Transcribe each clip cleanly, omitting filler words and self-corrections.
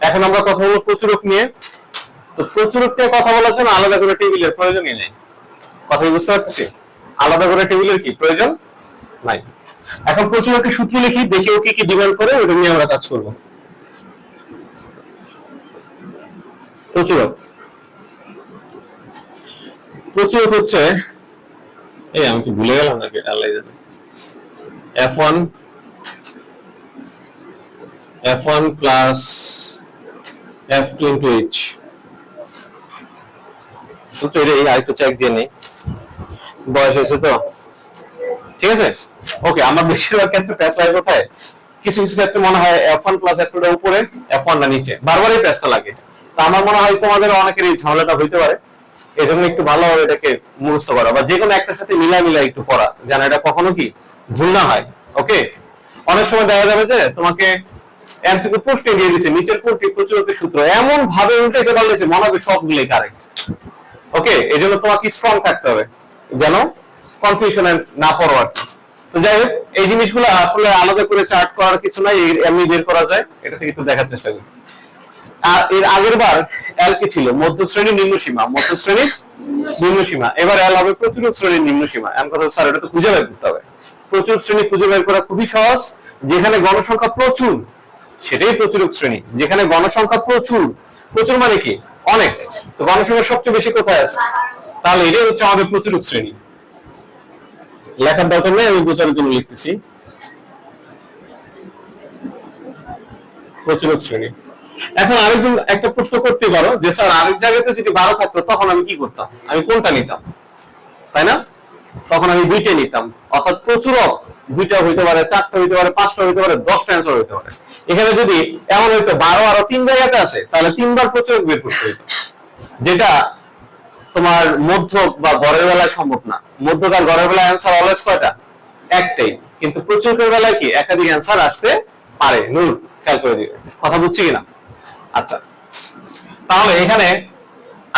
এখন আমরা কথা বলবো প্রচুরক নিয়ে। তো প্রচুরক নিয়ে কথা বলার জন্য আলাদা করে টেবিলের প্রয়োজনই নেই। কথা বুঝতে পারছি? আলাদা করে টেবিলের কি প্রয়োজন নাই। এখন প্রচুরকের সূত্র লিখি, দেখি ও কি ডিমান্ড করে, ওটা নিয়ে আমরা কাজ করব। প্রচুরক প্রচুরক হচ্ছে, এই আমি কি ভুলে গেলাম নাকি, আল্লাহ জানে। F1 plus F2 into H, সূত্র এটাই, আরেকটু চেক দিয়ে নেই, বয়স হয়েছে তো, ঠিক আছে। ওকে, আমার বেশিরভাগ ক্ষেত্রে প্যাচ লাগে কোথায়, কিছু কিছু ক্ষেত্রে মনে হয় F1 প্লাস F2 টা উপরে, F1 টা নিচে, বারবারই প্যাচটা লাগে। তো আমার মনে হয় তোমাদের অনেকের এই ঝামেলাটা হইতে পারে, এই জন্য একটু ভালোভাবে এটাকে মুখস্থ করা বা যে কোনো একটার সাথে মিলা একটু পড়া, যেন এটা কখনো কি ভুল না হয়। ওকে, অনেক সময় দেখা যাবে যে তোমাকে এমসিকিউ প্রশ্ন দিয়ে দিয়েছে, নিচের কোনটি প্রচুরকের সূত্র, এমন ভাবে উল্টেছে পাল্টেছে মনে হবে সবগুলোই কারেক্ট। ওকে, এই জন্য তোমাকে স্ট্রং থাকতে হবে যেন কনফিউশনে না পড়ো আর কি। তো যাই হোক, এই জিনিসগুলো আসলে আলাদা করে চার্ট করার কিছু নাই, এমনি বের করা যায়, এটা থেকে একটু দেখার চেষ্টা করি। আর এর আগের বার এল কি ছিল, মধ্য শ্রেণীর নিম্ন সীমা, মধ্য শ্রেণীর নিম্ন সীমা। এবার এল হবে প্রচুরক শ্রেণীর নিম্ন সীমা। এমন কথা স্যার, এটা তো খুঁজে বের করতে হবে। প্রচুরক শ্রেণী খুঁজে বের করা খুবই সহজ। যেখানে গণসংখ্যা প্রচুর সেটাই প্রচুরক শ্রেণী। যেখানে গণসংখ্যা প্রচুর, প্রচুর মানে কি অনেক, তো গণসংখ্যা সবচেয়ে বেশি কোথায় আছে, তাহলে এটাই হচ্ছে আমাদের প্রচুরক শ্রেণী। লেখার দরকার নেই, আমি বোঝানোর জন্য লিখতেছি প্রচুরক শ্রেণী। এখন আরেকজন একটা প্রশ্ন করতে পারো যে স্যার আরেক জায়গাতে যদি 12 থাকতো তখন আমি কি করতাম, আমি কোনটা নিতাম, তাই না? তখন আমি দুইটা নিতাম, অর্থাৎ প্রচুরক দুইটা হইতে পারে, চারটা হইতে পারে, পাঁচটা হইতে পারে, 10টা অ্যান্সার হইতে পারে। এখানে যদি এমন হইতো 12 আরো 3 জায়গাতে আছে, তাহলে 3বার প্রচুরক বের করতে হইতো, যেটা তোমার মধ্য বা গড়ের বেলায় সম্ভব না। মধ্যকার গড়ের বেলায় অ্যান্সার অলওয়েজ কয়টা, একটাই, কিন্তু প্রচুরকের বেলায় কি একাধিক অ্যান্সার আসতে পারে। নূর খেয়াল করে দিবে, কথা বুঝছি কিনা? আচ্ছা, তাহলে এখানে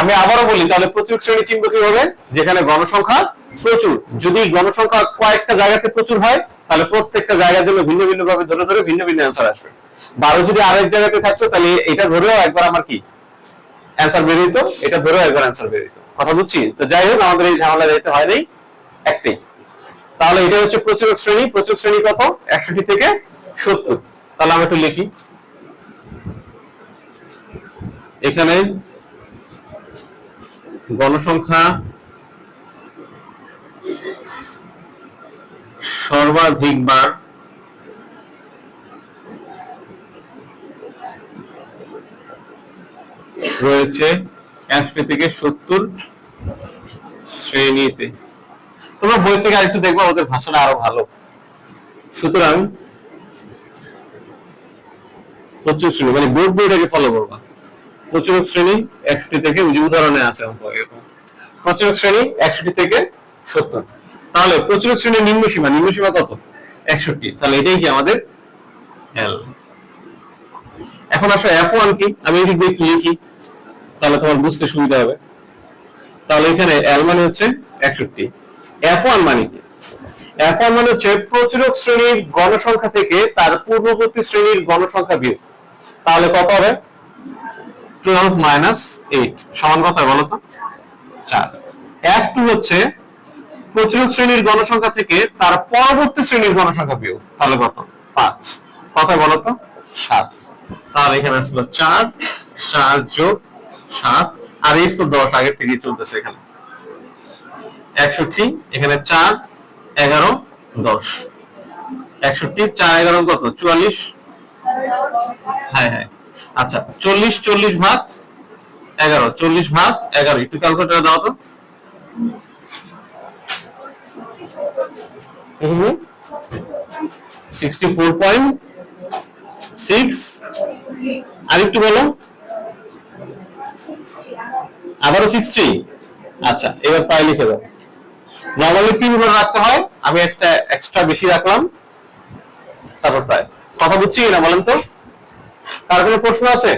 আমি আবারও বলি, তাহলে প্রচুর শ্রেণী চিনব কিভাবে, যেখানে গণসংখ্যা প্রচুর। যদি গণসংখ্যা কয়েকটা জায়গাতে প্রচুর হয়, তাহলে প্রত্যেকটা জায়গার জন্য ভিন্ন ভিন্ন ভাবে ধরে ধরে ভিন্ন ভিন্ন অ্যান্সার আসবে। 12 যদি আরেক জায়গাতে থাকতো, তাহলে এটা ধরেও একবার আমার কি অ্যান্সার বের হইতো, এটা ধরেও একবার অ্যান্সার বের হইতো। কথা বুঝছি? তো যাই হোক, আমাদের এই ঝামেলা যেতে হয় নাই, একটাই। তাহলে এটা হচ্ছে প্রচুরক শ্রেণী। প্রচুর শ্রেণী কত, 61 থেকে 70। তাহলে আমি একটু লিখি, এখানে গণসংখ্যা সর্বাধিকবার রয়েছে 61 থেকে 70 শ্রেণীতে। তোমরা বই থেকে আরেকটু দেখবা, ওদের ভাষাটা আরো ভালো। সুতরাং প্রচুর শ্রেণী মানে বোর্ড বইটাকে ফলো করবা। প্রচুরক শ্রেণী 61 থেকে, উদাহরণে আছে প্রচুরক শ্রেণী 61 থেকে 70। তাহলে প্রচুরক শ্রেণীর নিম্ন সীমা, নিম্ন সীমা কত, 61। তাহলে এটাই কি আমাদের এল। এখন আসো F1 কি, আমি এদিক দিয়ে লিখি, তাহলে তোমার বুঝতে সুবিধা হবে। তাহলে এখানে এল মানে হচ্ছে 61, F1 মানে কি, F1 মানে হচ্ছে প্রচুরক শ্রেণীর গণসংখ্যা থেকে তার পূর্ববর্তী শ্রেণীর গণসংখ্যা বিয়োগ। তাহলে কত হবে, 12 মাইনাস 8 সমান কত বলো তো, 4। F2 হচ্ছে প্রচুরক শ্রেণীর গণসংখ্যা থেকে তার পরবর্তী শ্রেণীর গণসংখ্যা বিয়োগ, তাহলে কত, 5। কত বলো তো, 7। তাহলে এখানে আসলো 4, 4 যোগ 7, আর এই তো 10 আগের থেকে চলতেছে। এখানে 61, এখানে 4, 11, 10, 61, 4, 11 কত, 44। হ্যাঁ হ্যাঁ, আচ্ছা 40, 40 ভাগ 11, 40 ভাগ 11, একটু ক্যালকুলেটর দাও তো। 64.6, আর একটু বলো, আবারও 63। আচ্ছা, এবার প্রায় লিখে দাও। নরমালি 3 ঘর রাখতে হয়, আমি একটা এক্সট্রা বেশি রাখলাম, তারপর প্রায়। কথা বুঝছি না বলেন তো, কার কোনো প্রশ্ন আছে?